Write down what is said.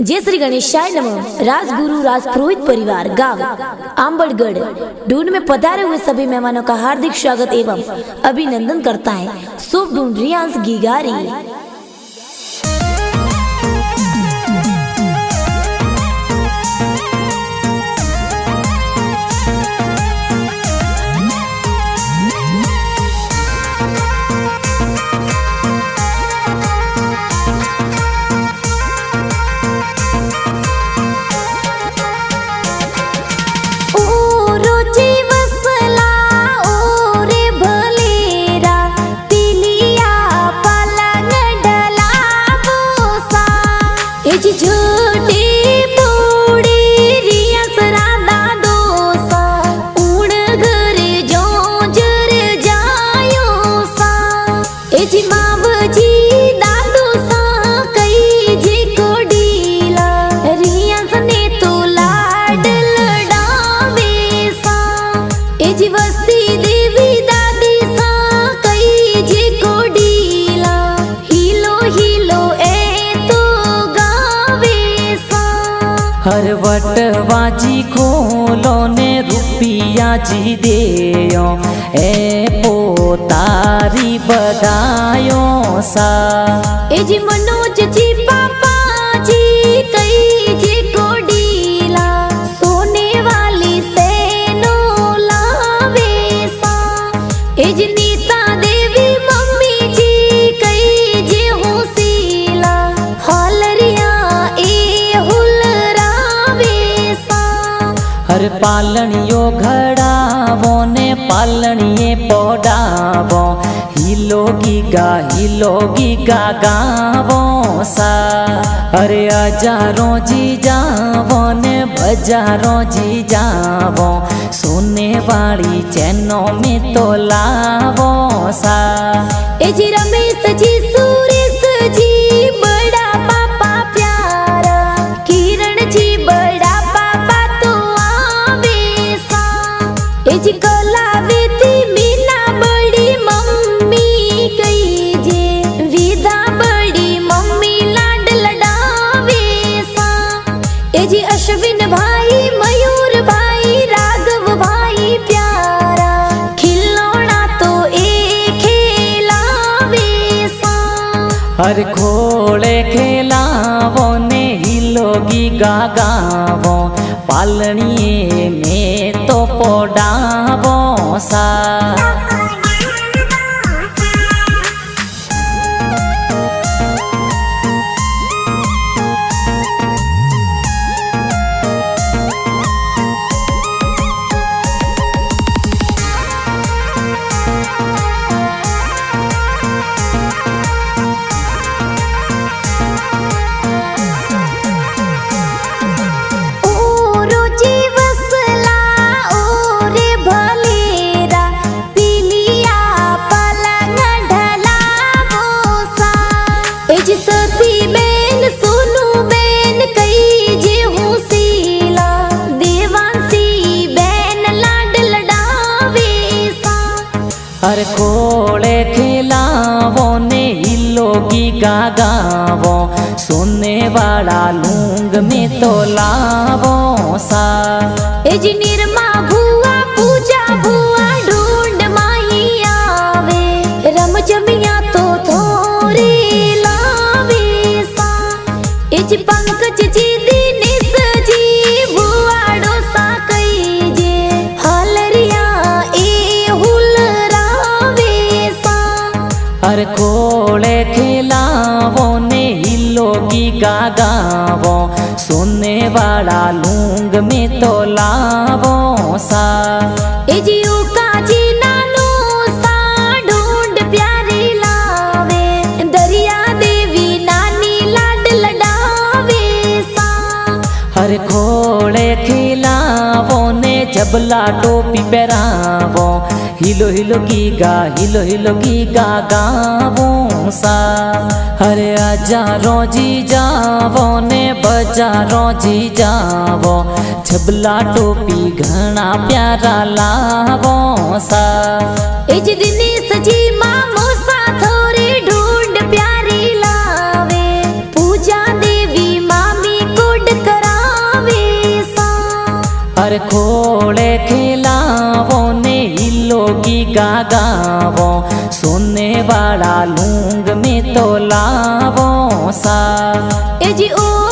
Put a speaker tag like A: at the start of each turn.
A: जय श्री गणेशाय नमः। राजगुरु राजपुरोहित परिवार गांव आंबड़गढ़ ढूंढ में पधारे हुए सभी मेहमानों का हार्दिक स्वागत एवं अभिनंदन करता है शुभ ढूंढ रियांस गिगारी।
B: हर वटवाजी खोलो ने रुपिया जी देयो ए पोतारी बधायो सा
A: ए जी मनोज जी पापा जी कई जी कोडीला सोने वाली से नो लावे सा ए जी नीता देवी मम्मी जी कई जी होसीला हालरिया ए हुल
B: हर पालनियो घड़ावो ने पालनिये पोडावो हिलोगी गा गावो सा। अरे हजारों जी जावो ने बजारों जी जावो सोने वाली चैनों में तो लावो सा।
A: ए जी रमेश जी सुरेश जी बड़ा पापा प्यारा किरण जी बड़ा जी कलावेती मीना बड़ी मम्मी कई जे विधा बड़ी मम्मी लाड लडावे सा। ए जी अश्विन भाई मयूर भाई राघव भाई प्यारा खिलौना तो ए खेलावे सा।
B: हर खोले खेलावो ने हिलोगी गा गावो पालनिये में तो पोडावो सा। हर खोले खिलावो ने हिलोगी गा गावो सोने वाला लूंग में तो लावो सा।
A: ए जी निरमा भुआ पूजा भुआ ढूंढ माही आवे रम जमिया तो थोड़ी लावे सा। ए जी पंकज जी दिनेश जी भुआ डोसा कई जे हालरिया ए हुल
B: हर खोले खिलावो ने हिलोगी गा गावो सोने वाला लूंग में तो लावो सा।
A: ए जी काजी नानो सा ढूंढ प्यारी लावे दरिया देवी नानी लाड लडावे सा।
B: हर खोले खिलावो ने जबला टोपी पहरावो हिलोगी गा गावो सा। हरे हजारों जी जावो ने बजारों जी जावो छबला टोपी घना प्यारा लावो सा।
A: ए जी दिनेश जी मामो सा थोड़ी ढूंढ प्यारी लावे पूजा देवी मामी
B: हर खोले खिलावो ने हिलो गीगा गावो सोने वाला लूंग में तो लावो सा
A: ए जी ओ